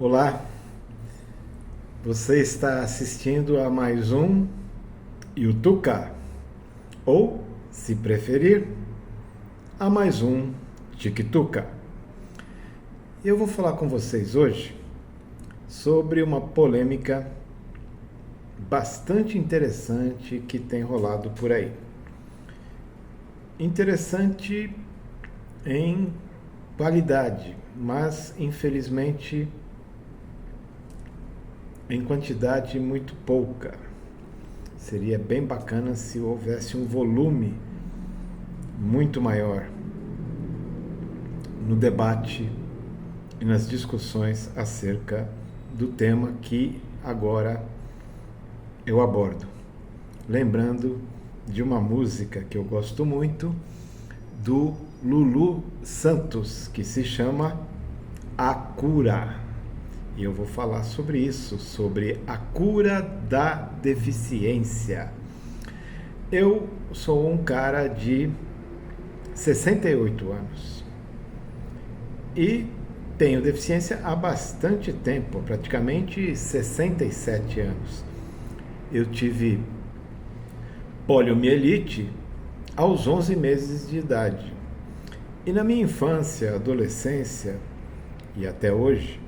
Olá, você está assistindo a mais um Yutuka, ou, se preferir, a mais um Tikituka. Eu vou falar com vocês hoje sobre uma polêmica bastante interessante que tem rolado por aí. Interessante em qualidade, mas infelizmente em quantidade muito pouca. Seria bem bacana se houvesse um volume muito maior no debate e nas discussões acerca do tema que agora eu abordo. Lembrando de uma música que eu gosto muito, do Lulu Santos, que se chama A Cura. E eu vou falar sobre isso, sobre a cura da deficiência. Eu sou um cara de 68 anos e tenho deficiência há bastante tempo, praticamente 67 anos. Eu tive poliomielite aos 11 meses de idade. E na minha infância, adolescência e até hoje,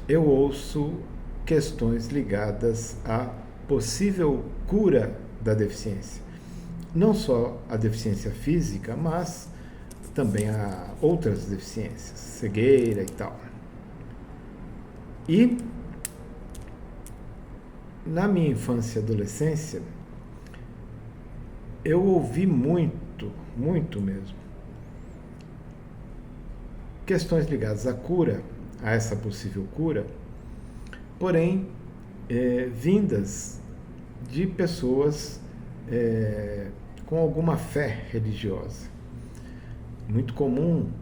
eu ouço questões ligadas à possível cura da deficiência. Não só a deficiência física, mas também a outras deficiências, cegueira e tal. E na minha infância e adolescência, eu ouvi muito mesmo, questões ligadas à cura, a essa possível cura, porém vindas de pessoas com alguma fé religiosa. Muito comum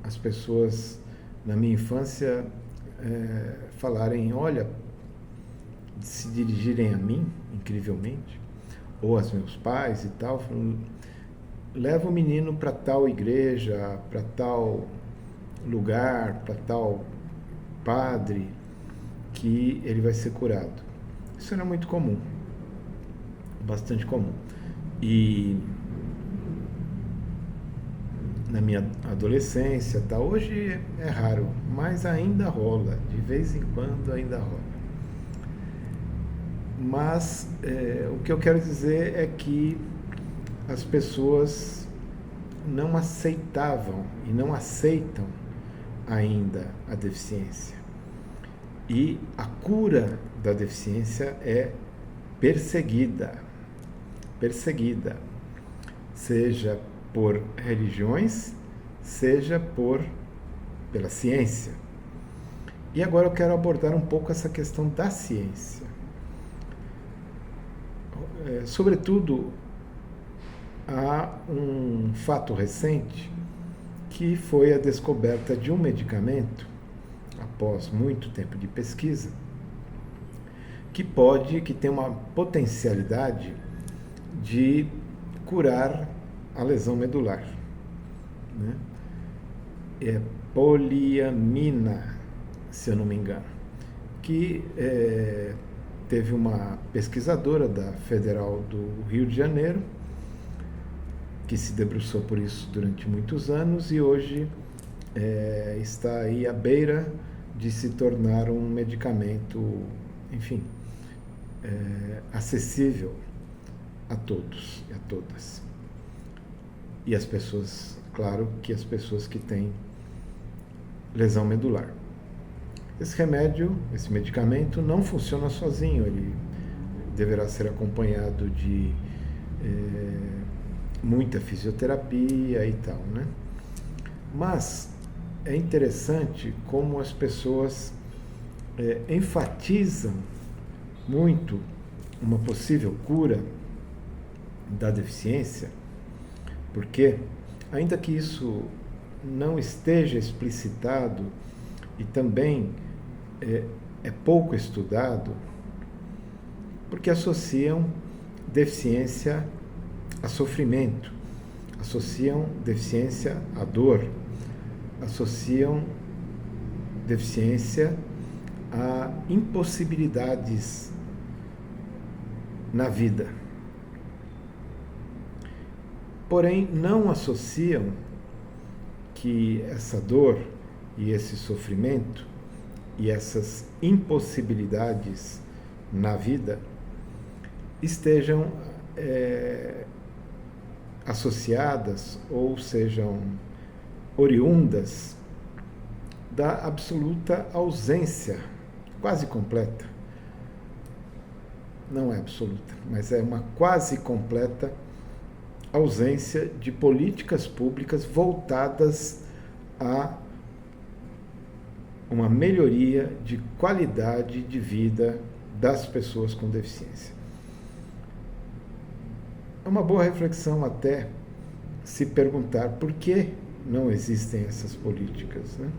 as pessoas na minha infância falarem, olha, se dirigirem a mim, incrivelmente, ou aos meus pais e tal, falando, leva o menino para tal igreja, para tal lugar, para tal padre, que ele vai ser curado. Isso era muito comum, bastante comum. E na minha adolescência, tá, hoje é raro, mas ainda rola, de vez em quando ainda rola. Mas o que eu quero dizer é que as pessoas não aceitavam e não aceitam ainda a deficiência. E a cura da deficiência é perseguida, seja por religiões, seja pela ciência. E agora eu quero abordar um pouco essa questão da ciência. Sobretudo, há um fato recente que foi a descoberta de um medicamento, após muito tempo de pesquisa, que tem uma potencialidade de curar a lesão medular, né? É poliamina, se eu não me engano, que teve uma pesquisadora da Federal do Rio de Janeiro que se debruçou por isso durante muitos anos e hoje está aí à beira de se tornar um medicamento, enfim, acessível a todos e a todas. E as pessoas, claro que as pessoas que têm lesão medular. Esse medicamento não funciona sozinho, ele deverá ser acompanhado de muita fisioterapia e tal, né? Mas é interessante como as pessoas enfatizam muito uma possível cura da deficiência, porque, ainda que isso não esteja explicitado e também é pouco estudado, porque associam deficiência a sofrimento, associam deficiência à dor, associam deficiência a impossibilidades na vida. Porém, não associam que essa dor e esse sofrimento e essas impossibilidades na vida estejam associadas ou sejam oriundas da absoluta ausência, quase completa, não é absoluta, mas é uma quase completa ausência de políticas públicas voltadas a uma melhoria de qualidade de vida das pessoas com deficiência. É uma boa reflexão até se perguntar por que não existem essas políticas, né?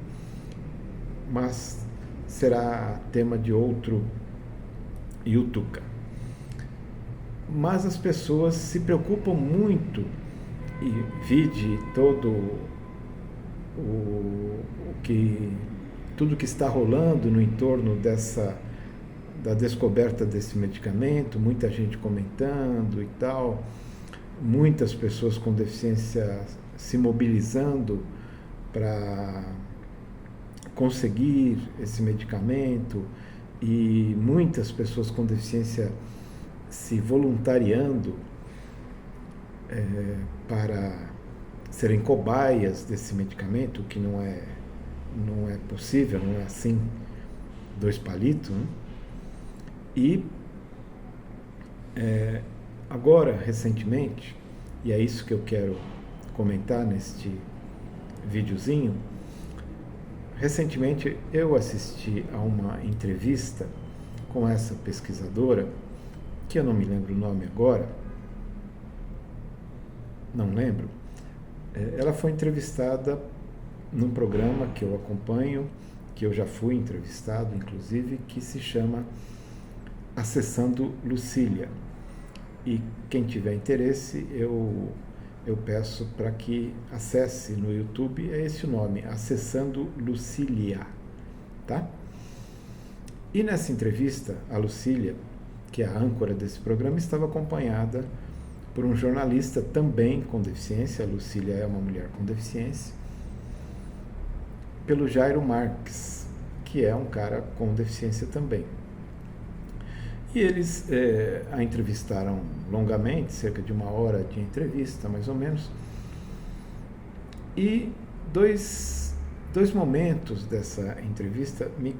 Mas será tema de outro Yutuca. Mas as pessoas se preocupam muito, e vide tudo que está rolando no entorno da descoberta desse medicamento, muita gente comentando e tal, muitas pessoas com deficiência se mobilizando para conseguir esse medicamento e muitas pessoas com deficiência se voluntariando para serem cobaias desse medicamento, que não é possível, não é assim, 2 palitos, né? E agora, recentemente, e é isso que eu quero comentar neste videozinho, recentemente eu assisti a uma entrevista com essa pesquisadora, que eu não me lembro o nome agora, não lembro. Ela foi entrevistada num programa que eu acompanho, que eu já fui entrevistado, inclusive, que se chama Acessando Lucília. E quem tiver interesse, eu peço para que acesse no YouTube, é esse o nome, Acessando Lucília, tá? E nessa entrevista, a Lucília, que é a âncora desse programa, estava acompanhada por um jornalista também com deficiência, a Lucília é uma mulher com deficiência, pelo Jairo Marques, que é um cara com deficiência também. E eles a entrevistaram longamente, cerca de 1 hora de entrevista, mais ou menos, e dois momentos dessa entrevista me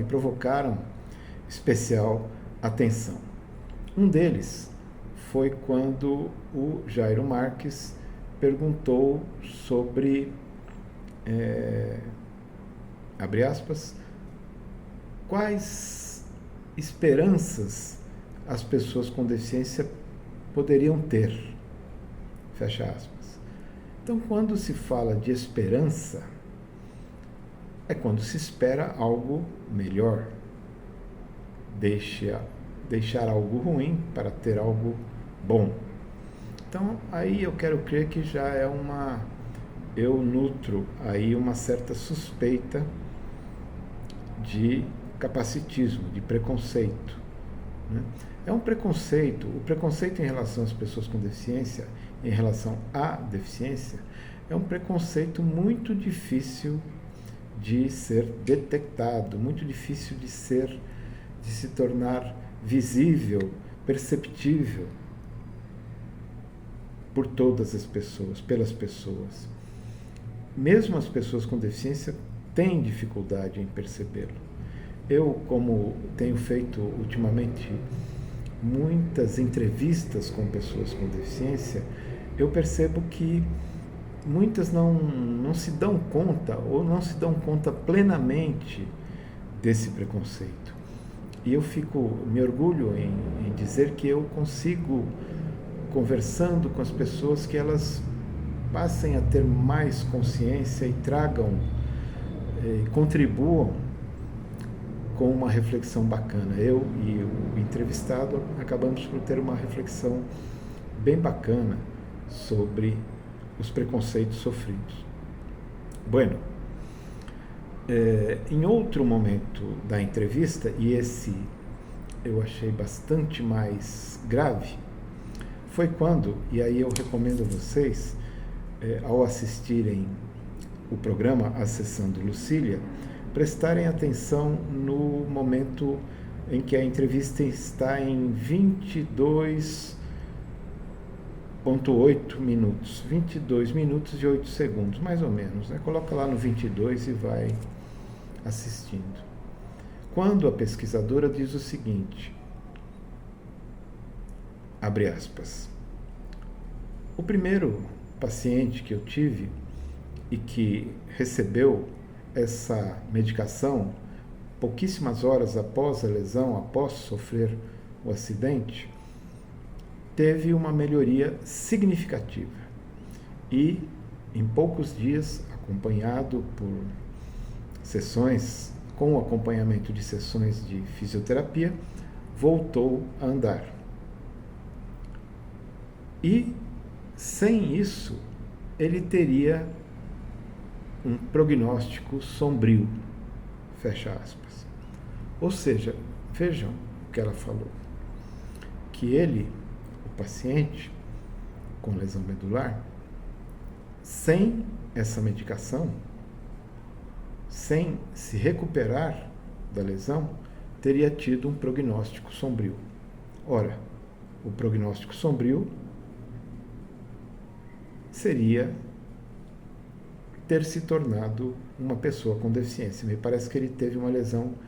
provocaram especial atenção. Um deles foi quando o Jairo Marques perguntou sobre, abre aspas, quais esperanças as pessoas com deficiência poderiam ter, fecha aspas. Então, quando se fala de esperança, é quando se espera algo melhor, deixar algo ruim para ter algo bom. Então, aí eu quero crer que já é eu nutro aí uma certa suspeita de capacitismo, de preconceito, né? É um preconceito, o preconceito em relação às pessoas com deficiência, em relação à deficiência, é um preconceito muito difícil de ser detectado, muito difícil de se tornar visível, perceptível por todas as pessoas, pelas pessoas. Mesmo as pessoas com deficiência têm dificuldade em percebê-lo. Eu, como tenho feito ultimamente muitas entrevistas com pessoas com deficiência, eu percebo que muitas não se dão conta ou não se dão conta plenamente desse preconceito. E eu me orgulho em dizer que eu consigo, conversando com as pessoas, que elas passem a ter mais consciência e tragam, contribuam com uma reflexão bacana. Eu e o entrevistado acabamos por ter uma reflexão bem bacana sobre os preconceitos sofridos. Bueno, Em outro momento da entrevista, e esse eu achei bastante mais grave, foi quando, e aí eu recomendo a vocês, ao assistirem o programa Acessando Lucília, prestarem atenção no momento em que a entrevista está em 22,8 minutos, 22 minutos e 8 segundos, mais ou menos, né? Coloca lá no 22 e vai assistindo. Quando a pesquisadora diz o seguinte, abre aspas, o primeiro paciente que eu tive e que recebeu essa medicação pouquíssimas horas após a lesão, após sofrer o acidente, teve uma melhoria significativa e, em poucos dias, acompanhado por sessões, com o acompanhamento de sessões de fisioterapia, voltou a andar. E, sem isso, ele teria um prognóstico sombrio, fecha aspas. Ou seja, vejam o que ela falou, que ele, o paciente com lesão medular, sem essa medicação, sem se recuperar da lesão, teria tido um prognóstico sombrio. Ora, o prognóstico sombrio seria ter se tornado uma pessoa com deficiência. Me parece que ele teve uma lesão